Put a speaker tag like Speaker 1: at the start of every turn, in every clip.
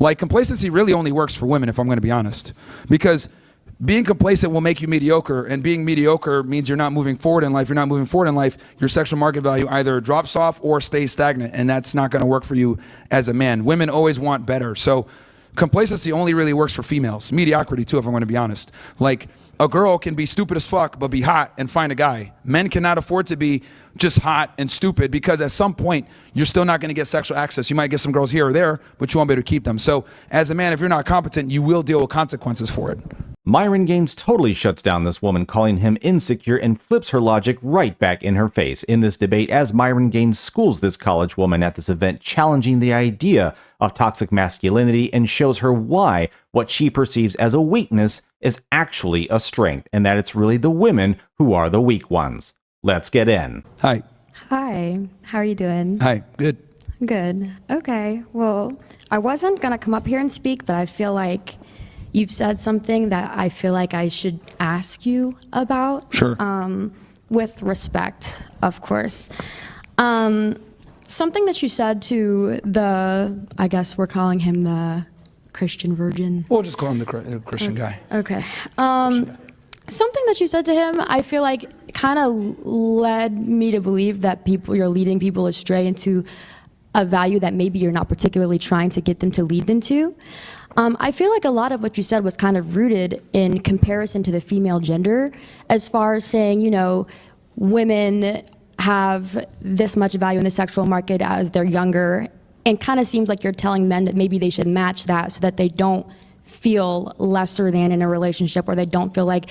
Speaker 1: Like, complacency really only works for women, if I'm going to be honest, because being complacent will make you mediocre, and being mediocre means you're not moving forward in life. You're not moving forward in life, your sexual market value either drops off or stays stagnant, and that's not going to work for you as a man. Women always want better. So complacency only really works for females. Mediocrity too, if I'm going to be honest. Like, a girl can be stupid as fuck but be hot and find a guy. Men cannot afford to be just hot and stupid, because at some point you're still not going to get sexual access. You might get some girls here or there, but you won't be able to keep them. So as a man, if you're not competent, you will deal with consequences for it.
Speaker 2: Myron Gaines totally shuts down this woman, calling him insecure, and flips her logic right back in her face in this debate as Myron Gaines schools this college woman at this event, challenging the idea of toxic masculinity, and shows her why what she perceives as a weakness is actually a strength, and that it's really the women who are the weak ones. Let's get in.
Speaker 1: Hi.
Speaker 3: Hi, how are you doing?
Speaker 1: Hi, good.
Speaker 3: Good. Okay, well, I wasn't gonna come up here and speak, but I feel like you've said something that I feel like I should ask you about.
Speaker 1: Sure.
Speaker 3: With respect, of course. Something that you said to the, I guess we're calling him the Christian virgin.
Speaker 1: We'll just call him the Christian guy.
Speaker 3: Okay. Something that you said to him, I feel like kind of led me to believe that you're leading people astray into a value that maybe you're not particularly trying to get them to lead them to. I feel like a lot of what you said was kind of rooted in comparison to the female gender, as far as saying, you know, women have this much value in the sexual market as they're younger, and kind of seems like you're telling men that maybe they should match that so that they don't feel lesser than in a relationship, or they don't feel like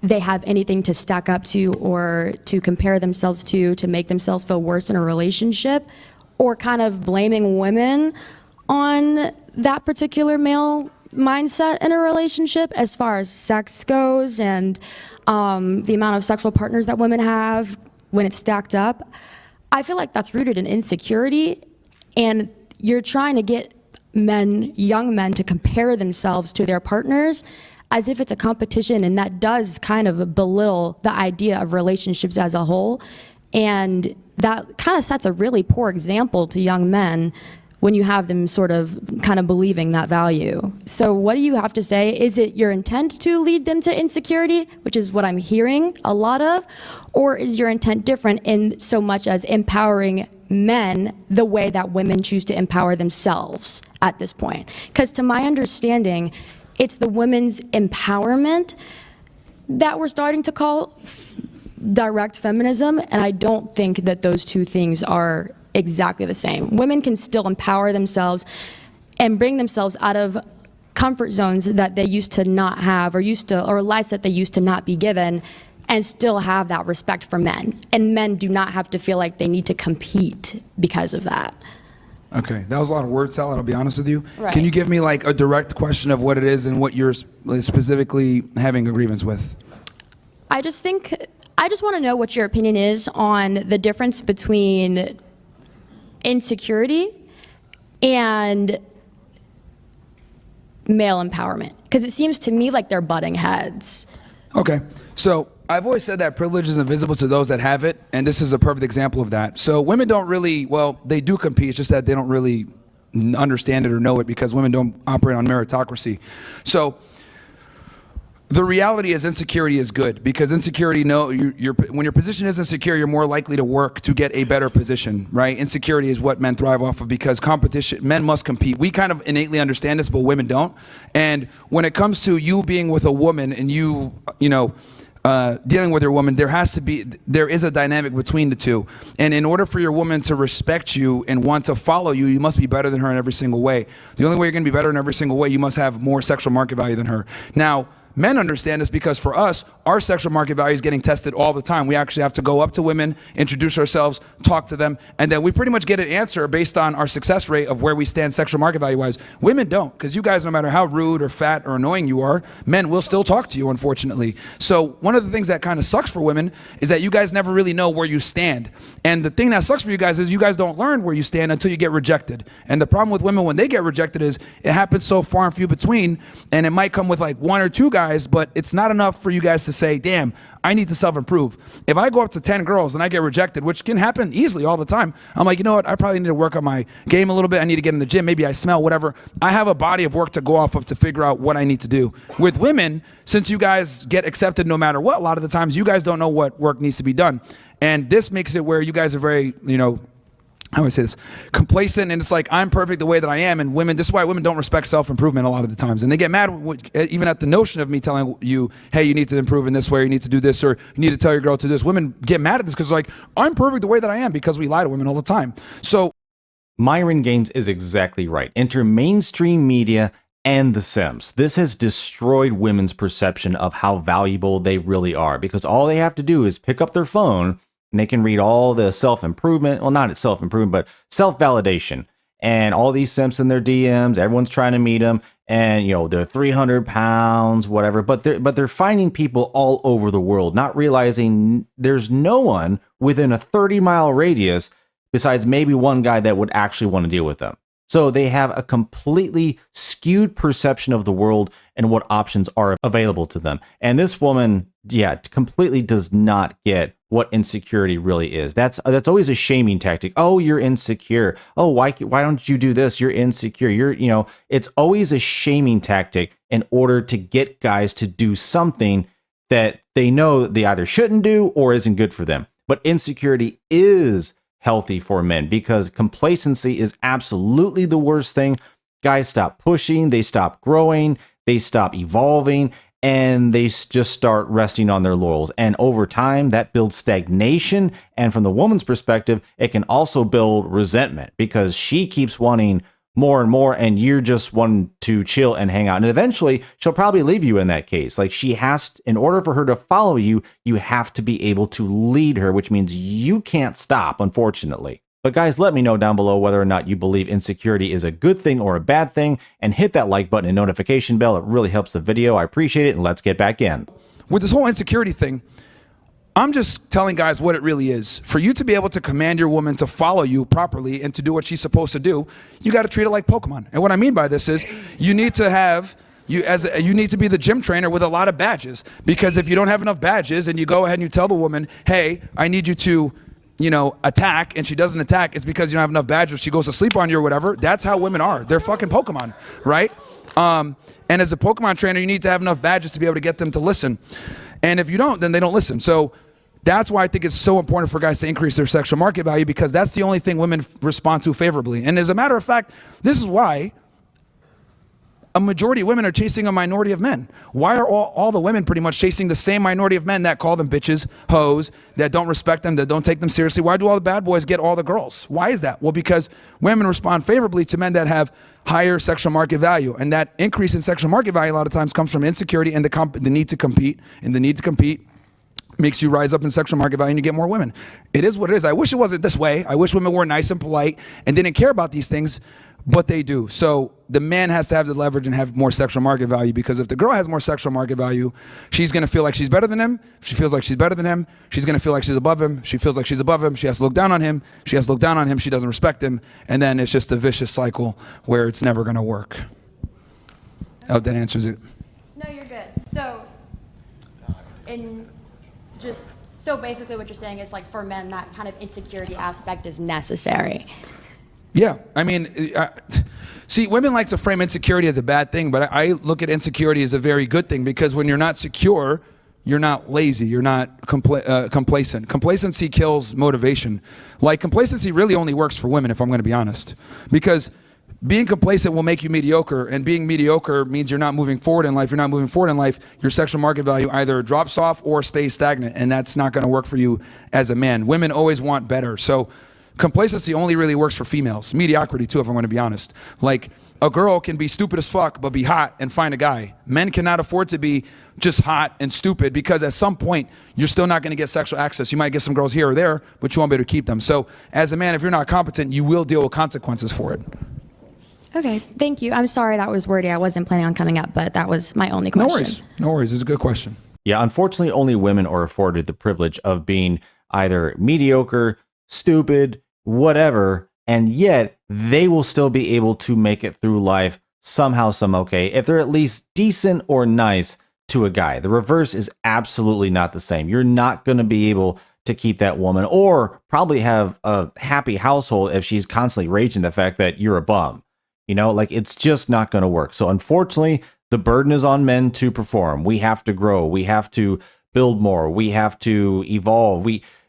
Speaker 3: they have anything to stack up to or to compare themselves to make themselves feel worse in a relationship, or kind of blaming women on that particular male mindset in a relationship as far as sex goes, and the amount of sexual partners that women have when it's stacked up. I feel like that's rooted in insecurity, and you're trying to get young men to compare themselves to their partners as if it's a competition, and that does kind of belittle the idea of relationships as a whole, and that kind of sets a really poor example to young men when you have them sort of kind of believing that value. So what do you have to say? Is it your intent to lead them to insecurity, which is what I'm hearing a lot of, or is your intent different in so much as empowering men the way that women choose to empower themselves at this point? Because to my understanding, it's the women's empowerment that we're starting to call direct feminism, and I don't think that those two things are exactly the same. Women can still empower themselves and bring themselves out of comfort zones that they used to not have, or lives that they used to not be given, and still have that respect for men. And men do not have to feel like they need to compete because of that.
Speaker 1: Okay, that was a lot of word salad, I'll be honest with you.
Speaker 3: Right.
Speaker 1: Can you give me like a direct question of what it is and what you're specifically having a grievance with?
Speaker 3: I just want to know what your opinion is on the difference between insecurity and male empowerment, because it seems to me like they're butting heads.
Speaker 1: Okay, so I've always said that privilege is invisible to those that have it, and this is a perfect example of that. So women don't really, well, they do compete, it's just that they don't really understand it or know it, because women don't operate on meritocracy. So the reality is insecurity is good, because insecurity, when your position is insecure, you're more likely to work to get a better position, right? Insecurity is what men thrive off of, because competition, men must compete. We kind of innately understand this, but women don't. And when it comes to you being with a woman and dealing with your woman, there is a dynamic between the two. And in order for your woman to respect you and want to follow you, you must be better than her in every single way. The only way you're gonna be better in every single way, you must have more sexual market value than her. Now, men understand this, because for us, our sexual market value is getting tested all the time. We actually have to go up to women, introduce ourselves, talk to them, and then we pretty much get an answer based on our success rate of where we stand sexual market value wise. Women don't, because you guys, no matter how rude or fat or annoying you are, men will still talk to you, unfortunately. So one of the things that kind of sucks for women is that you guys never really know where you stand. And the thing that sucks for you guys is you guys don't learn where you stand until you get rejected. And the problem with women when they get rejected is it happens so far and few between, and it might come with like one or two guys guys, but it's not enough for you guys to say, damn, I need to self-improve. If I go up to 10 girls and I get rejected, which can happen easily all the time, I'm like, you know what? I probably need to work on my game a little bit. I need to get in the gym. Maybe I smell, whatever. I have a body of work to go off of to figure out what I need to do. With women, since you guys get accepted no matter what, a lot of the times you guys don't know what work needs to be done. And this makes it where you guys are very, I always say this, complacent, and it's like, I'm perfect the way that I am. And women, this is why women don't respect self-improvement a lot of the times. And they get mad even at the notion of me telling you, hey, you need to improve in this way, or you need to do this, or you need to tell your girl to do this. Women get mad at this because like, I'm perfect the way that I am, because we lie to women all the time. So
Speaker 2: Myron Gaines is exactly right. Enter mainstream media and The Sims. This has destroyed women's perception of how valuable they really are, because all they have to do is pick up their phone and they can read all the self-improvement, well, not self-improvement, but self-validation, and all these simps in their DMs, everyone's trying to meet them, and they're 300 pounds, whatever, but they're finding people all over the world, not realizing there's no one within a 30-mile radius besides maybe one guy that would actually want to deal with them. So they have a completely skewed perception of the world and what options are available to them. And this woman, completely does not get what insecurity really is. That's always a shaming tactic. Oh, you're insecure. Oh, why don't you do this? You're insecure. It's always a shaming tactic in order to get guys to do something that they know they either shouldn't do or isn't good for them. But insecurity is healthy for men, because complacency is absolutely the worst thing. Guys stop pushing, they stop growing, they stop evolving, and they just start resting on their laurels. And over time, that builds stagnation. And from the woman's perspective, it can also build resentment, because she keeps wanting more and more, and you're just wanting to chill and hang out. And eventually, she'll probably leave you in that case. Like, she has, in order for her to follow you, you have to be able to lead her, which means you can't stop, unfortunately. But guys, let me know down below whether or not you believe insecurity is a good thing or a bad thing, and hit that like button and notification bell. It really helps the video. I appreciate it, and let's get back in.
Speaker 1: With this whole insecurity thing, I'm just telling guys what it really is. For you to be able to command your woman to follow you properly and to do what she's supposed to do, you got to treat it like Pokemon. And what I mean by this is, you need to be the gym trainer with a lot of badges. Because if you don't have enough badges and you go ahead and you tell the woman, hey, I need you to attack, and she doesn't attack, it's because you don't have enough badges. She goes to sleep on you or whatever. That's how women are. They're fucking Pokemon, right? And as a Pokemon trainer, you need to have enough badges to be able to get them to listen. And if you don't, then they don't listen. So that's why I think it's so important for guys to increase their sexual market value, because that's the only thing women respond to favorably. And as a matter of fact, this is why a majority of women are chasing a minority of men. Why are all the women pretty much chasing the same minority of men that call them bitches, hoes, that don't respect them, that don't take them seriously? Why do all the bad boys get all the girls? Why is that? Well, because women respond favorably to men that have higher sexual market value. And that increase in sexual market value a lot of times comes from insecurity and the need to compete. And the need to compete makes you rise up in sexual market value and you get more women. It is what it is. I wish it wasn't this way. I wish women were nice and polite and didn't care about these things, but they do. So the man has to have the leverage and have more sexual market value, because if the girl has more sexual market value, she's going to feel like she's better than him. If she feels like she's better than him, she's going to feel like she's above him. She feels like she's above him. She has to look down on him. She has to look down on him. She doesn't respect him. And then it's just a vicious cycle where it's never going to work. I hope that answers it.
Speaker 3: No, you're good. So basically what you're saying is, like, for men, that kind of insecurity aspect is necessary.
Speaker 1: Yeah, I mean, see, women like to frame insecurity as a bad thing, but I look at insecurity as a very good thing, because when you're not secure, you're not lazy, you're not complacent. Complacency kills motivation. Like, complacency really only works for women, if I'm going to be honest, because being complacent will make you mediocre, and being mediocre means you're not moving forward in life. You're not moving forward in life, your sexual market value either drops off or stays stagnant, and that's not going to work for you as a man. Women always want better. So complacency only really works for females. Mediocrity too, if I'm going to be honest. Like, a girl can be stupid as fuck but be hot and find a guy. Men cannot afford to be just hot and stupid, because at some point you're still not going to get sexual access. You might get some girls here or there, but you won't be able to keep them. So as a man, if you're not competent, you will deal with consequences for it.
Speaker 3: Okay, thank you. I'm sorry that was wordy. I wasn't planning on coming up, but that was my only question.
Speaker 1: No worries. No worries. It's a good question.
Speaker 2: Yeah, unfortunately, only women are afforded the privilege of being either mediocre, stupid, whatever, and yet they will still be able to make it through life somehow, some okay, if they're at least decent or nice to a guy. The reverse is absolutely not the same. You're not going to be able to keep that woman or probably have a happy household if she's constantly raging the fact that you're a bum. You know, like it's just not going to work. So unfortunately, the burden is on men to perform. We have to grow. We have to build more. We have to evolve.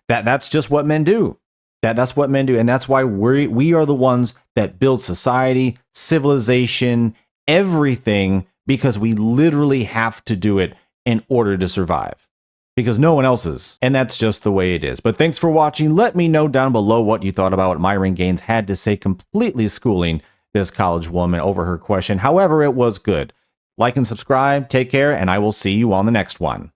Speaker 2: That's just what men do. That's what men do. And that's why we are the ones that build society, civilization, everything, because we literally have to do it in order to survive. Because no one else is. And that's just the way it is. But thanks for watching. Let me know down below what you thought about what Myron Gaines had to say, completely schooling this college woman over her question. However, it was good. Like and subscribe. Take care, and I will see you on the next one.